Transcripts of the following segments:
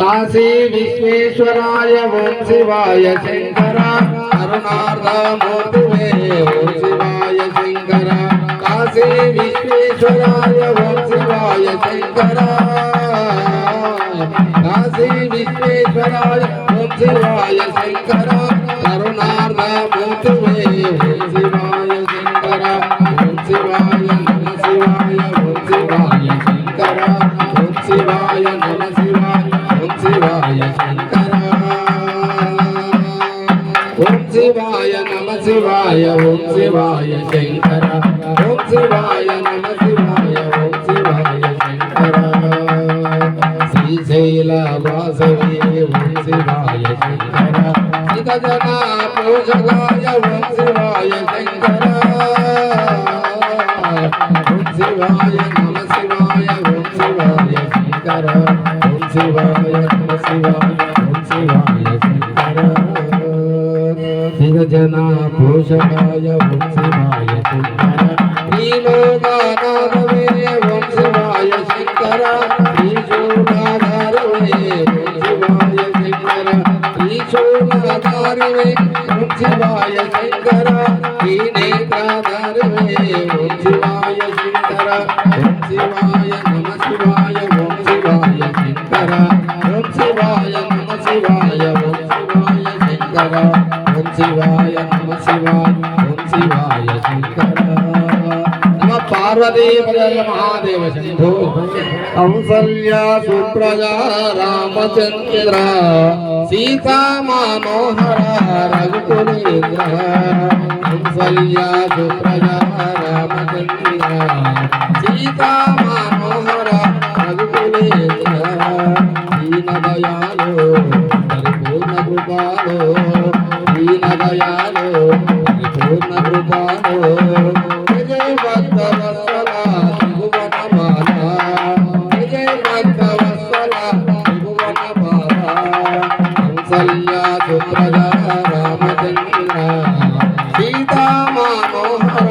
काशी विश्वेश्वराय ओम शिवाय शंकर करुणार्धमूर्तिवे ओम शिवाय शंकर काशी विश्वेश्वराय ओम शिवाय शंकर काशी विश्वेश्वराय ओम शिवाय शंकर करुणार्धमूर्तिवे ओम शिवाय शंकर ओम शिवाय नमः शिवाय ओम शिवाय शंकर ओम शिवाय नमः शिवाय ओम शिवाय शंकर ओम शिवाय नमः शिवाय ओम शिवाय शंकर ओम शिवाय नमः शिवाय ओम शिवाय शंकर श्रीशैल वासवे ओम शिवाय शंकर सिद्धजना पोषकाय ओम शिवाय शंकर ओम शिवाय नमः शिवाय ओम शिवाय शंकर ओम शिवाय नमः शिवाय ओम शिवाय शंकर सिद्धजना पोषकाय ओम शिवाय शंकर श्रीलोकानाथवे ओम शिवाय शंकर श्रीशूलाधारवे ओम शिवाय शंकर श्रीशूलाधारवे ओम शिवाय शंकर श्रीनेत्राधारवे ओम शिवाय शंकर ओम शिवाय नमः शिवाय ओम शिवाय शंकर ओम शिवाय नमः शिवाय ओम शिवाय शंकर ओम शिवाय नमः शिवाय ओम शिवाय शंकर नमः पार्वती महादेव शंभो कौसल्या सुप्रजा रामचंद्र सीता मनोहर रघुकुलेन्द्र कौसल्या सुप्रजा रामचंद्र सीता मनोहर रघुकुलेन्द्र दीन दयालो परिपूर्ण कृपालो दीन दयालो परिपूर्ण कृपालो जय भक्तवत्सला त्रिभुवनमाला जय भक्तवत्सला त्रिभुवनमाला कौसल्या सुप्रजा रामचंद्र सीता मनोहर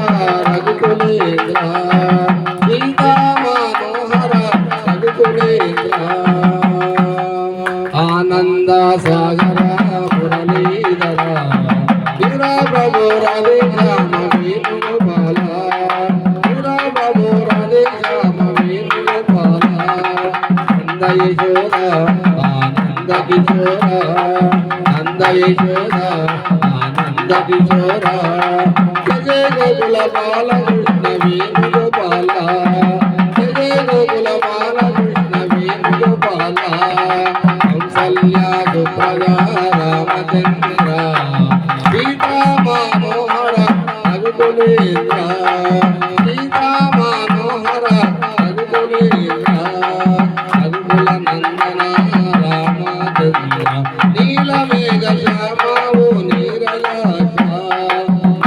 रघुकुलेन्द्र सीता मनोहर रघुकुलेन्द्र आनंद सागर मुरलीधर वीर प्रभु राधे श्याम वेणुगोपाल वीर प्रभु राधे श्याम वेणुगोपाल नंद यशोद आनंद किशोर नंद यशोद आनंद किशोर जय गोकुल बाल कृष्ण वेणुगोपाल जय गोकुल बाल कृष्ण वेणुगोपाल कौसल्या सुप्रजा रामचंद्र सीता मनोहर रघुकुलेन्द्र सीता मनोहर रघुकुलेन्द्र रघुकुल नंदन रामचंद्र नीलमेघ श्याम ओ नीरजाक्ष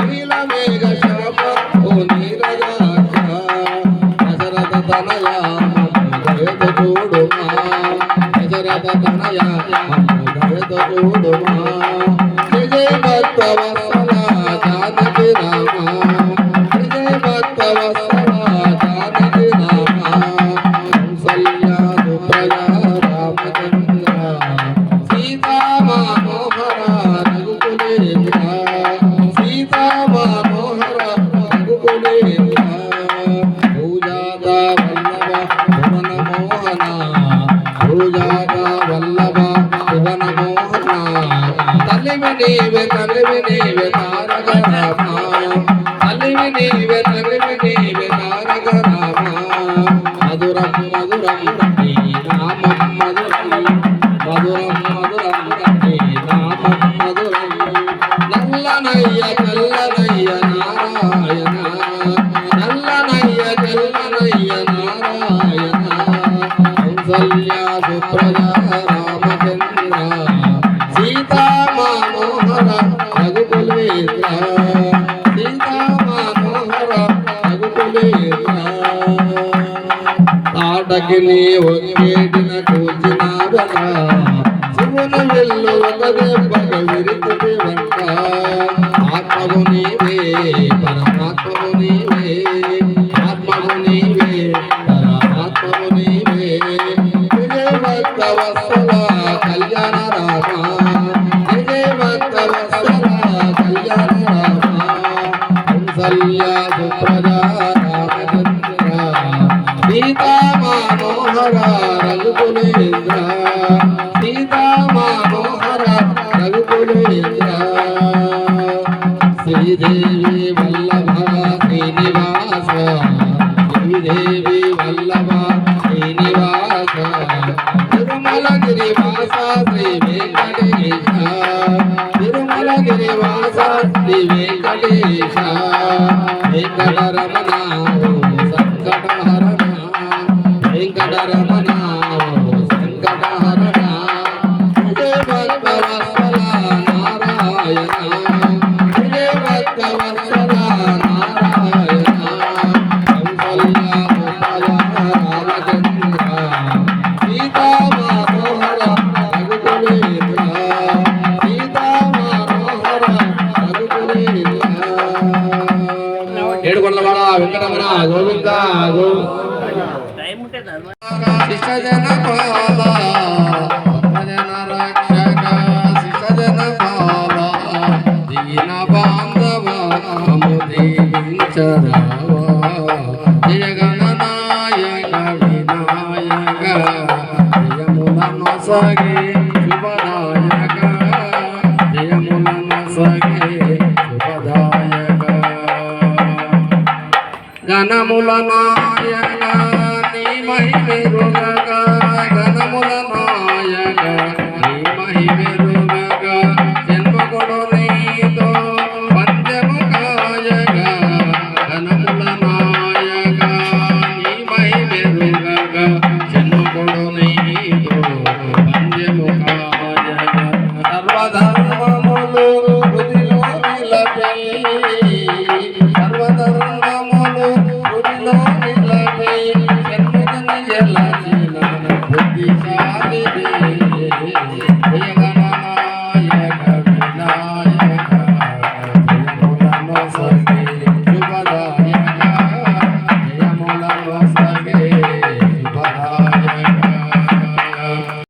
नीलमेघ श्याम ओ नीरजाक्ष दशरथ तनया दयद तोडुमा दशरथ तनया दयद तोडुमा जय भक्तवत्सला जानकी राम जय भक्तवत्सला जानकी राम कौसल्या सुप्रजा रामचंद्र सीता मनोहर रघुकुलेन्द्र सीता मनोहर रघुकुलेन्द्र पूजाता वल्लभ भुवन मोहन पूजाता वल्लभ भुवन मोहन तलिवि नीवे तारक राम तलिवि नीवे तारक राम मधुरम मधुरम నీ నామం మధురం మధురం మధురం నీ నామం మధురం నల్లనయ్య తెల్లనయ్య నారాయణ నల్లనయ్య తెల్లనయ్య నారాయణ కౌసల్యా సుప్రజా రామచంద్ర सीता मनोहर रघुकुलेन्द्र सीता मनोहर रघुकुलेन्द्र ताटकिनी ఒంగేటిన కూర్చున్నావట శివుని వెళ్ళు ఒక దెబ్బకు విరిచితి వంట ఆత్మకు నీవే పరమాత్మకు నీవే ఆత్మకు నీవే పరమాత్మకు నీవే విజయ భక్త వత్సల రఘుకులేంద్ర సీతా మనోహర రఘుకులేంద్ర శ్రీదేవి వల్లభ శ్రీనివాస శ్రీదేవి వల్లభ శ్రీనివాస తిరుమలగిరివాస శ్రీ వెంకటేశ తిరుమలగిరివాస శ్రీ వెంకటేశ వెంకటరమణ సంకటహరణ వెంకటరమణ సంకటహరణ భక్తవత్సల నారాయణ భక్తవత్సల నారాయణ కౌసల్య రామచంద్ర సీతా మనోహర రఘుకులేంద్ర సీతా మనోహర రఘుకులేంద్ర ఏడుకొండలవాడ వెంకటరమణ గోవింద శిష్టజన పాల భక్తజన రక్షక శిష్టజన పాల దీన బాంధవ మము దీవించరావా జయ గణనాయక వినాయక జయములను సగే శుభదాయక జయములను సగే శుభదాయక గణముల నాయక నీ మహిమెరుగక గణముల నాయక నీ మహిమెరుగక జన్మగుడు నీతో పంచము కాయక గణముల నాయక నీ మహిమెరుగక జన్మగుడు నీతో పంచము కాయక సర్వధర్మములు హృదిలో నిలపే సర్వధర్మములు గుడిలో నిలపే జన్మజన